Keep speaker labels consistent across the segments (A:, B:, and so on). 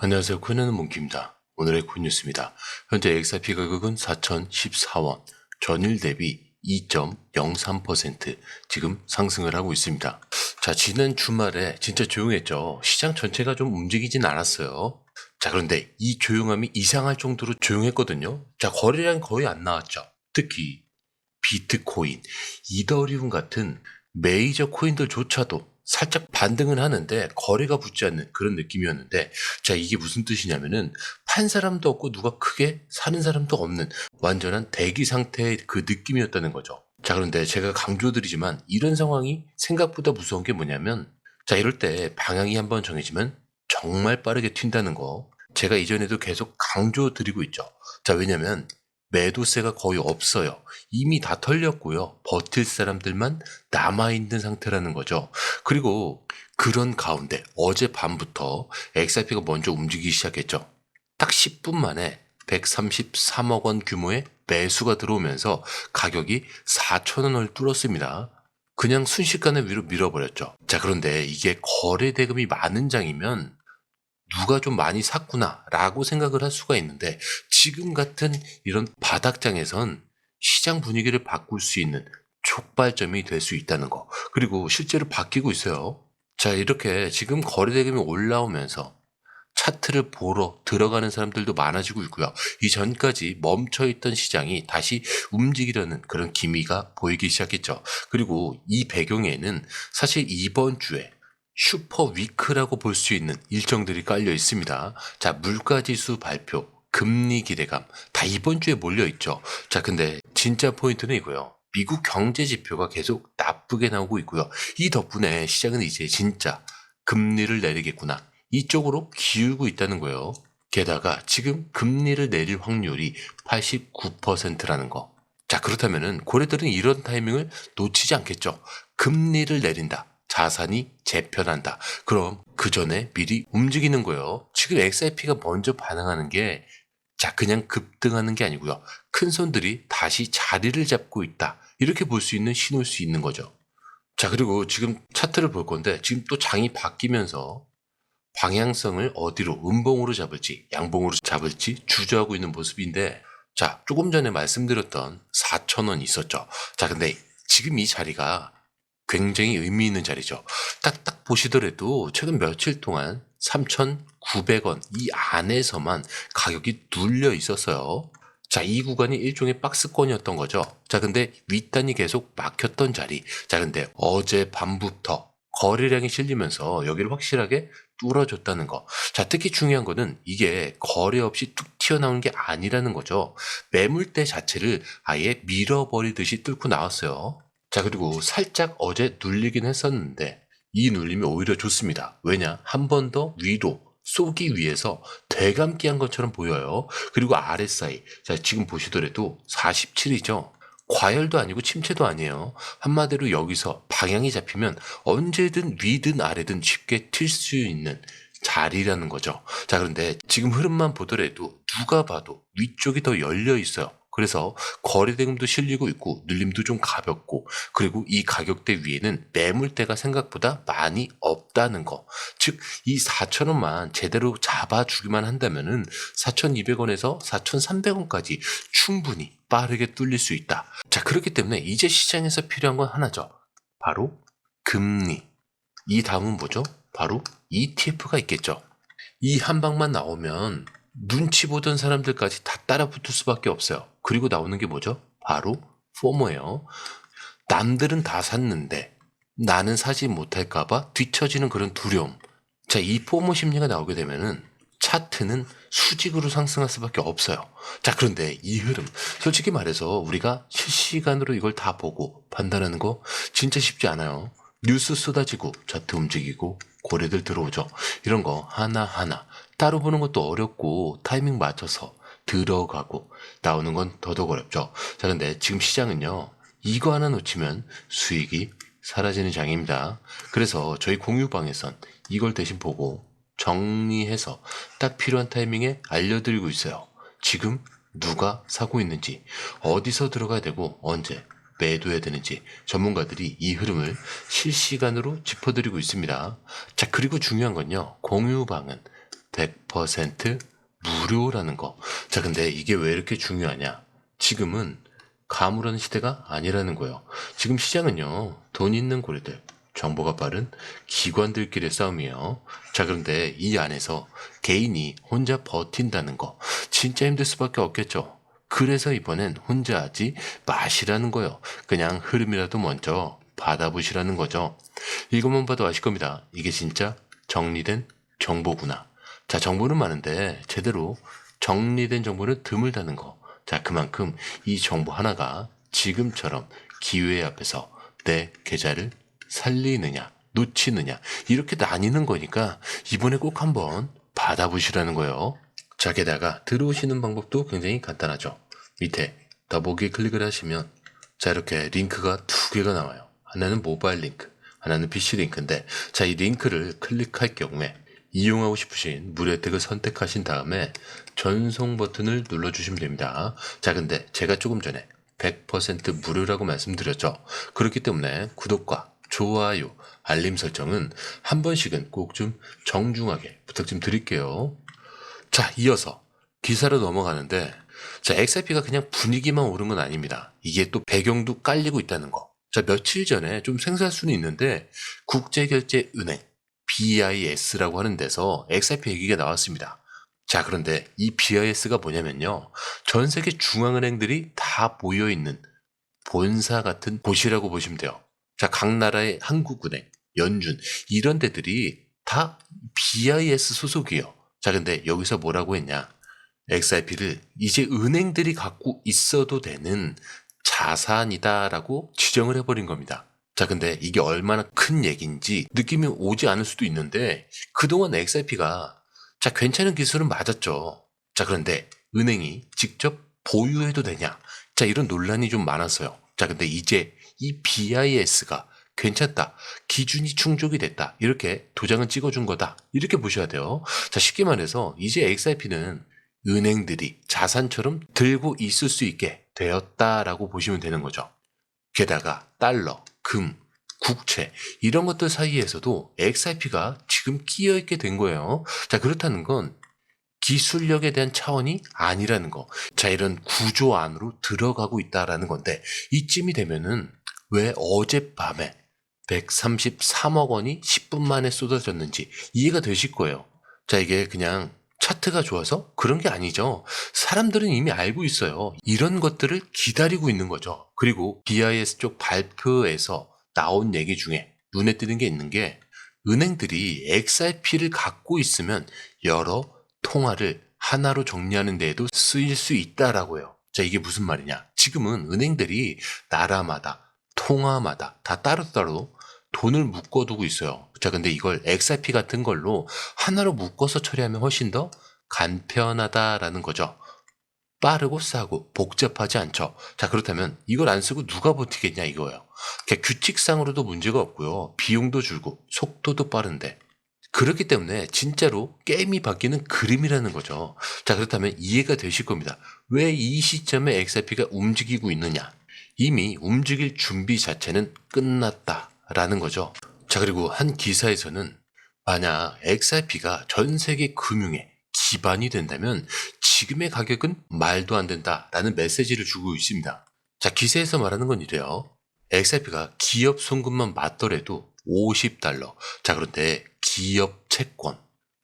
A: 안녕하세요. 코인하는 몽키입니다. 오늘의 코인 뉴스입니다. 현재 XRP 가격은 4,014원, 전일 대비 2.03% 지금 상승을 하고 있습니다. 자, 지난 주말에 진짜 조용했죠. 시장 전체가 좀 움직이진 않았어요. 자, 그런데 이 조용함이 이상할 정도로 조용했거든요. 자, 거래량 거의 안 나왔죠. 특히 비트코인, 이더리움 같은 메이저 코인들조차도 살짝 반등은 하는데 거래가 붙지 않는 그런 느낌이었는데, 자, 이게 무슨 뜻이냐면은 판 사람도 없고 누가 크게 사는 사람도 없는 완전한 대기 상태의 그 느낌이었다는 거죠. 자, 그런데 제가 강조드리지만 이런 상황이 생각보다 무서운 게 뭐냐면, 자, 이럴 때 방향이 한번 정해지면 정말 빠르게 튄다는 거, 제가 이전에도 계속 강조드리고 있죠. 자, 왜냐면 매도세가 거의 없어요. 이미 다 털렸고요. 버틸 사람들만 남아있는 상태라는 거죠. 그리고 그런 가운데 어젯밤부터 XRP가 먼저 움직이기 시작했죠. 딱 10분 만에 133억 원 규모의 매수가 들어오면서 가격이 4,000원을 뚫었습니다. 그냥 순식간에 위로 밀어버렸죠. 자, 그런데 이게 거래 대금이 많은 장이면 누가 좀 많이 샀구나 라고 생각을 할 수가 있는데, 지금 같은 이런 바닥장에선 시장 분위기를 바꿀 수 있는 촉발점이 될 수 있다는 거, 그리고 실제로 바뀌고 있어요. 자, 이렇게 지금 거래대금이 올라오면서 차트를 보러 들어가는 사람들도 많아지고 있고요. 이전까지 멈춰있던 시장이 다시 움직이려는 그런 기미가 보이기 시작했죠. 그리고 이 배경에는 사실 이번 주에 슈퍼 위크라고 볼 수 있는 일정들이 깔려 있습니다. 자, 물가지수 발표, 금리 기대감 다 이번 주에 몰려 있죠. 자, 근데 진짜 포인트는 이거예요. 미국 경제 지표가 계속 나쁘게 나오고 있고요. 이 덕분에 시장은 이제 진짜 금리를 내리겠구나, 이쪽으로 기울고 있다는 거예요. 게다가 지금 금리를 내릴 확률이 89%라는 거. 자, 그렇다면은 고래들은 이런 타이밍을 놓치지 않겠죠. 금리를 내린다, 자산이 재편한다, 그럼 그 전에 미리 움직이는 거예요. 지금 XRP가 먼저 반응하는 게, 자, 그냥 급등하는 게 아니고요. 큰 손들이 다시 자리를 잡고 있다, 이렇게 볼 수 있는 신호일 수 있는 거죠. 자, 그리고 지금 차트를 볼 건데, 지금 또 장이 바뀌면서 방향성을 어디로, 음봉으로 잡을지 양봉으로 잡을지 주저하고 있는 모습인데, 자, 조금 전에 말씀드렸던 4,000원 있었죠. 자, 근데 지금 이 자리가 굉장히 의미 있는 자리죠. 딱딱 보시더라도 최근 며칠 동안 3,900원 이 안에서만 가격이 눌려 있었어요. 자, 이 구간이 일종의 박스권이었던 거죠. 자, 근데 윗단이 계속 막혔던 자리. 자, 근데 어제 밤부터 거래량이 실리면서 여기를 확실하게 뚫어줬다는 거. 자, 특히 중요한 거는 이게 거래 없이 툭 튀어나온 게 아니라는 거죠. 매물대 자체를 아예 밀어버리듯이 뚫고 나왔어요. 자, 그리고 살짝 어제 눌리긴 했었는데 이 눌림이 오히려 좋습니다. 왜냐? 한 번 더 위로 쏘기 위해서 되감기 한 것처럼 보여요. 그리고 RSI, 자, 지금 보시더라도 47이죠. 과열도 아니고 침체도 아니에요. 한마디로 여기서 방향이 잡히면 언제든 위든 아래든 쉽게 튈 수 있는 자리라는 거죠. 자, 그런데 지금 흐름만 보더라도 누가 봐도 위쪽이 더 열려 있어요. 그래서 거래대금도 실리고 있고 눌림도 좀 가볍고, 그리고 이 가격대 위에는 매물대가 생각보다 많이 없다는 거. 즉, 이 4,000원만 제대로 잡아주기만 한다면은 4,200원에서 4,300원까지 충분히 빠르게 뚫릴 수 있다. 자, 그렇기 때문에 이제 시장에서 필요한 건 하나죠. 바로 금리. 이 다음은 뭐죠? 바로 ETF가 있겠죠. 이 한 방만 나오면 눈치 보던 사람들까지 다 따라 붙을 수밖에 없어요. 그리고 나오는 게 뭐죠? 바로 포모예요. 남들은 다 샀는데 나는 사지 못할까봐 뒤처지는 그런 두려움. 자, 이 포모 심리가 나오게 되면은 차트는 수직으로 상승할 수밖에 없어요. 자, 그런데 이 흐름, 솔직히 말해서 우리가 실시간으로 이걸 다 보고 판단하는 거 진짜 쉽지 않아요. 뉴스 쏟아지고 차트 움직이고 고래들 들어오죠. 이런 거 하나하나 따로 보는 것도 어렵고 타이밍 맞춰서 들어가고 나오는 건 더더욱 어렵죠. 자, 근데 지금 시장은요, 이거 하나 놓치면 수익이 사라지는 장입니다. 그래서 저희 공유방에선 이걸 대신 보고 정리해서 딱 필요한 타이밍에 알려드리고 있어요. 지금 누가 사고 있는지, 어디서 들어가야 되고 언제 매도해야 되는지 전문가들이 이 흐름을 실시간으로 짚어드리고 있습니다. 자, 그리고 중요한 건요, 공유방은 100% 무료라는 거. 자, 근데 이게 왜 이렇게 중요하냐? 지금은 가물한 시대가 아니라는 거예요. 지금 시장은요, 돈 있는 고래들, 정보가 빠른 기관들끼리의 싸움이에요. 자, 그런데 이 안에서 개인이 혼자 버틴다는 거 진짜 힘들 수밖에 없겠죠. 그래서 이번엔 혼자 하지 마시라는 거예요. 그냥 흐름이라도 먼저 받아보시라는 거죠. 이것만 봐도 아실 겁니다. 이게 진짜 정리된 정보구나. 자, 정보는 많은데 제대로 정리된 정보는 드물다는 거. 자, 그만큼 이 정보 하나가 지금처럼 기회 앞에서 내 계좌를 살리느냐, 놓치느냐, 이렇게 나뉘는 거니까 이번에 꼭 한번 받아보시라는 거예요. 자, 게다가 들어오시는 방법도 굉장히 간단하죠. 밑에 더보기 클릭을 하시면 자, 이렇게 링크가 두 개가 나와요. 하나는 모바일 링크, 하나는 PC 링크인데, 자, 이 링크를 클릭할 경우에 이용하고 싶으신 무료 혜택을 선택하신 다음에 전송 버튼을 눌러주시면 됩니다. 자, 근데 제가 조금 전에 100% 무료라고 말씀드렸죠. 그렇기 때문에 구독과 좋아요, 알림 설정은 한 번씩은 꼭 좀 정중하게 부탁 좀 드릴게요. 자, 이어서 기사로 넘어가는데, 자, XRP가 그냥 분위기만 오른 건 아닙니다. 이게 또 배경도 깔리고 있다는 거. 자, 며칠 전에 좀 생소할 수는 있는데 국제결제은행 BIS라고 하는 데서 XRP 얘기가 나왔습니다. 자, 그런데 이 BIS가 뭐냐면요, 전 세계 중앙은행들이 다 모여있는 본사 같은 곳이라고 보시면 돼요. 자, 각 나라의 한국은행, 연준 이런 데들이 다 BIS 소속이에요. 자, 근데 여기서 뭐라고 했냐, XRP를 이제 은행들이 갖고 있어도 되는 자산이다라고 지정을 해버린 겁니다. 자, 근데 이게 얼마나 큰 얘기인지 느낌이 오지 않을 수도 있는데, 그동안 XRP가 자, 괜찮은 기술은 맞았죠. 자, 그런데 은행이 직접 보유해도 되냐? 자, 이런 논란이 좀 많았어요. 자, 근데 이제 이 BIS가 괜찮다, 기준이 충족이 됐다, 이렇게 도장을 찍어준 거다, 이렇게 보셔야 돼요. 자, 쉽게 말해서 이제 XRP는 은행들이 자산처럼 들고 있을 수 있게 되었다라고 보시면 되는 거죠. 게다가 달러, 금, 국채 이런 것들 사이에서도 XRP가 지금 끼어 있게 된 거예요. 자, 그렇다는 건 기술력에 대한 차원이 아니라는 거. 자, 이런 구조 안으로 들어가고 있다라는 건데, 이쯤이 되면은 왜 어젯밤에 133억 원이 10분 만에 쏟아졌는지 이해가 되실 거예요. 자, 이게 그냥 차트가 좋아서 그런 게 아니죠. 사람들은 이미 알고 있어요. 이런 것들을 기다리고 있는 거죠. 그리고 BIS 쪽 발표에서 나온 얘기 중에 눈에 띄는 게 있는 게, 은행들이 XRP를 갖고 있으면 여러 통화를 하나로 정리하는 데에도 쓰일 수 있다라고 해요. 자, 이게 무슨 말이냐. 지금은 은행들이 나라마다, 통화마다 다 따로따로 돈을 묶어두고 있어요. 자, 근데 이걸 XRP 같은 걸로 하나로 묶어서 처리하면 훨씬 더 간편하다라는 거죠. 빠르고 싸고 복잡하지 않죠. 자, 그렇다면 이걸 안 쓰고 누가 버티겠냐 이거예요. 규칙상으로도 문제가 없고요. 비용도 줄고 속도도 빠른데. 그렇기 때문에 진짜로 게임이 바뀌는 그림이라는 거죠. 자, 그렇다면 이해가 되실 겁니다. 왜 이 시점에 XRP가 움직이고 있느냐. 이미 움직일 준비 자체는 끝났다라는 거죠. 자, 그리고 한 기사에서는 만약 XRP가 전 세계 금융의 기반이 된다면 지금의 가격은 말도 안 된다라는 메시지를 주고 있습니다. 자, 기사에서 말하는 건 이래요. XRP가 기업 송금만 맞더라도 $50. 자, 그런데 기업 채권,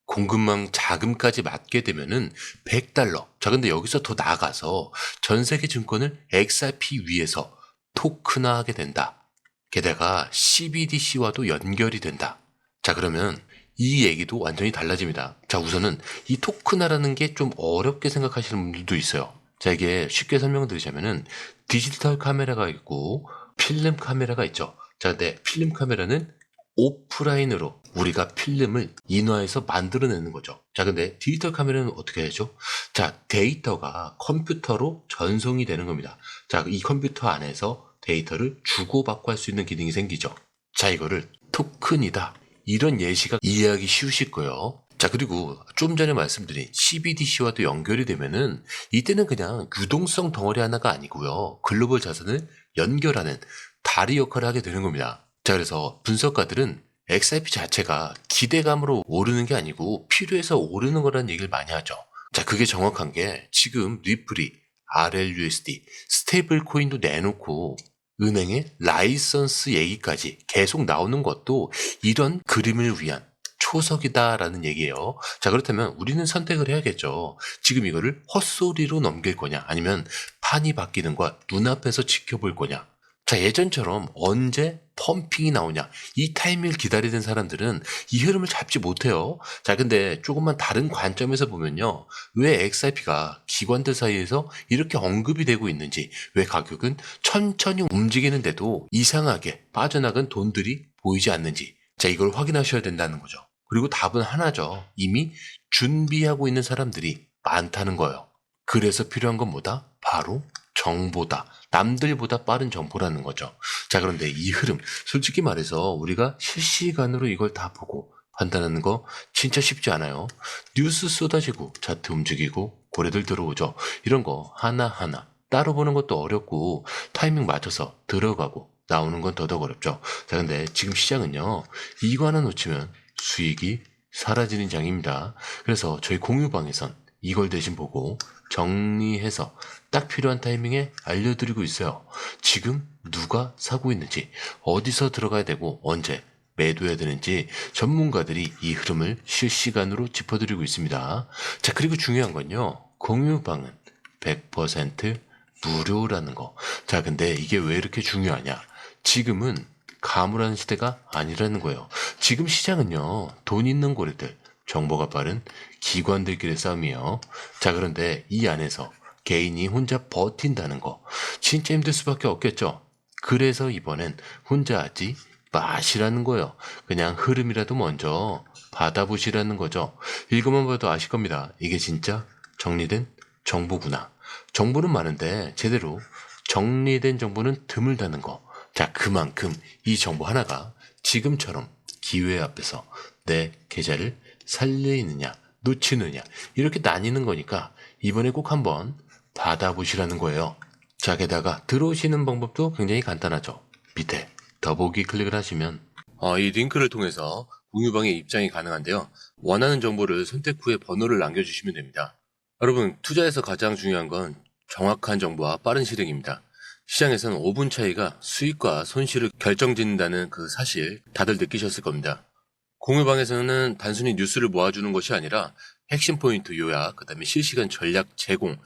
A: 공급망 자금까지 맞게 되면은 $100. 자, 근데 여기서 더 나아가서 전 세계 증권을 XRP 위에서 토큰화하게 된다. 게다가 CBDC와도 연결이 된다. 자, 그러면 이 얘기도 완전히 달라집니다. 자, 우선은 이 토큰화라는 게 좀 어렵게 생각하시는 분들도 있어요. 자, 이게 쉽게 설명드리자면은 디지털 카메라가 있고 필름 카메라가 있죠. 자, 근데 필름 카메라는 오프라인으로 우리가 필름을 인화해서 만들어내는 거죠. 자, 근데 디지털 카메라는 어떻게 하죠? 자, 데이터가 컴퓨터로 전송이 되는 겁니다. 자, 이 컴퓨터 안에서 데이터를 주고받고 할 수 있는 기능이 생기죠. 자, 이거를 토큰이다, 이런 예시가 이해하기 쉬우실 거예요. 자, 그리고 좀 전에 말씀드린 CBDC와도 연결이 되면은 이때는 그냥 유동성 덩어리 하나가 아니고요. 글로벌 자산을 연결하는 다리 역할을 하게 되는 겁니다. 자, 그래서 분석가들은 XRP 자체가 기대감으로 오르는 게 아니고 필요해서 오르는 거라는 얘기를 많이 하죠. 자, 그게 정확한 게 지금 리플이 RLUSD 스테이블 코인도 내놓고 은행의 라이선스 얘기까지 계속 나오는 것도 이런 그림을 위한 초석이다라는 얘기예요. 자, 그렇다면 우리는 선택을 해야겠죠. 지금 이거를 헛소리로 넘길 거냐, 아니면 판이 바뀌는 거 눈앞에서 지켜볼 거냐. 자, 예전처럼 언제 펌핑이 나오냐, 이 타이밍을 기다리는 사람들은 이 흐름을 잡지 못해요. 자, 근데 조금만 다른 관점에서 보면요, 왜 XRP가 기관들 사이에서 이렇게 언급이 되고 있는지, 왜 가격은 천천히 움직이는데도 이상하게 빠져나간 돈들이 보이지 않는지, 자, 이걸 확인하셔야 된다는 거죠. 그리고 답은 하나죠. 이미 준비하고 있는 사람들이 많다는 거예요. 그래서 필요한 건 뭐다? 바로 정보다. 남들보다 빠른 정보라는 거죠. 자, 그런데 이 흐름, 솔직히 말해서 우리가 실시간으로 이걸 다 보고 판단하는 거 진짜 쉽지 않아요. 뉴스 쏟아지고 차트 움직이고 고래들 들어오죠. 이런 거 하나하나 따로 보는 것도 어렵고 타이밍 맞춰서 들어가고 나오는 건 더더욱 어렵죠. 자, 근데 지금 시장은요, 이거 하나 놓치면 수익이 사라지는 장입니다. 그래서 저희 공유방에선 이걸 대신 보고 정리해서 딱 필요한 타이밍에 알려드리고 있어요. 지금 누가 사고 있는지, 어디서 들어가야 되고 언제 매도해야 되는지 전문가들이 이 흐름을 실시간으로 짚어드리고 있습니다. 자, 그리고 중요한 건요, 공유방은 100% 무료라는 거. 자, 근데 이게 왜 이렇게 중요하냐? 지금은 가물한 시대가 아니라는 거예요. 지금 시장은요, 돈 있는 고래들, 정보가 빠른 기관들끼리의 싸움이에요. 자, 그런데 이 안에서 개인이 혼자 버틴다는 거 진짜 힘들 수밖에 없겠죠. 그래서 이번엔 혼자 하지 마시라는 거예요. 그냥 흐름이라도 먼저 받아보시라는 거죠. 읽어만 봐도 아실 겁니다. 이게 진짜 정리된 정보구나. 정보는 많은데 제대로 정리된 정보는 드물다는 거. 자, 그만큼 이 정보 하나가 지금처럼 기회 앞에서 내 계좌를 살리느냐 놓치느냐 이렇게 나뉘는 거니까 이번에 꼭 한번 받아보시라는 거예요. 자, 게다가 들어오시는 방법도 굉장히 간단하죠. 밑에 더보기 클릭을 하시면 이 링크를 통해서 공유방에 입장이 가능한데요. 원하는 정보를 선택 후에 번호를 남겨주시면 됩니다. 여러분, 투자에서 가장 중요한 건 정확한 정보와 빠른 실행입니다. 시장에서는 5분 차이가 수익과 손실을 결정짓는다는 그 사실 다들 느끼셨을 겁니다. 공유방에서는 단순히 뉴스를 모아주는 것이 아니라 핵심 포인트 요약, 그 다음에 실시간 전략 제공,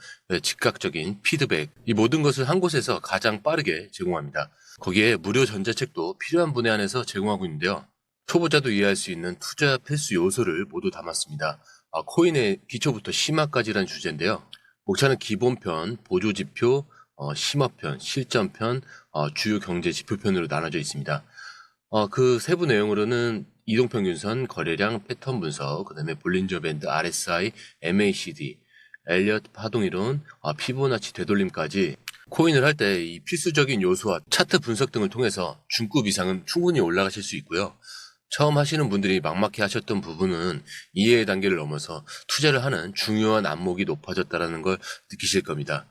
A: 즉각적인 피드백, 이 모든 것을 한 곳에서 가장 빠르게 제공합니다. 거기에 무료 전자책도 필요한 분에 한해서 제공하고 있는데요. 초보자도 이해할 수 있는 투자 필수 요소를 모두 담았습니다. 코인의 기초부터 심화까지라는 주제인데요. 목차는 기본편, 보조지표, 심화편, 실전편, 주요 경제 지표편으로 나눠져 있습니다. 그 세부 내용으로는 이동평균선, 거래량, 패턴 분석, 그 다음에 볼린저 밴드, RSI, MACD, 엘리엇 파동이론, 피보나치 되돌림까지 코인을 할 때 이 필수적인 요소와 차트 분석 등을 통해서 중급 이상은 충분히 올라가실 수 있고요. 처음 하시는 분들이 막막해 하셨던 부분은 이해의 단계를 넘어서 투자를 하는 중요한 안목이 높아졌다는 걸 느끼실 겁니다.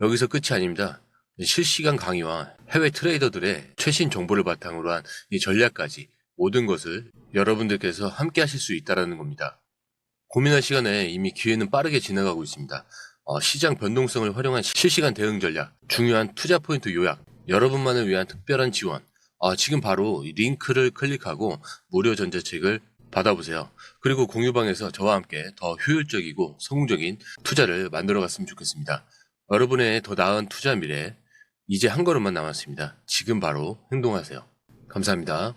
A: 여기서 끝이 아닙니다. 실시간 강의와 해외 트레이더들의 최신 정보를 바탕으로 한 이 전략까지 모든 것을 여러분들께서 함께 하실 수 있다는 겁니다. 고민할 시간에 이미 기회는 빠르게 지나가고 있습니다. 시장 변동성을 활용한 실시간 대응 전략, 중요한 투자 포인트 요약, 여러분만을 위한 특별한 지원, 지금 바로 이 링크를 클릭하고 무료 전자책을 받아보세요. 그리고 공유방에서 저와 함께 더 효율적이고 성공적인 투자를 만들어 갔으면 좋겠습니다. 여러분의 더 나은 투자 미래, 이제 한 걸음만 남았습니다. 지금 바로 행동하세요. 감사합니다.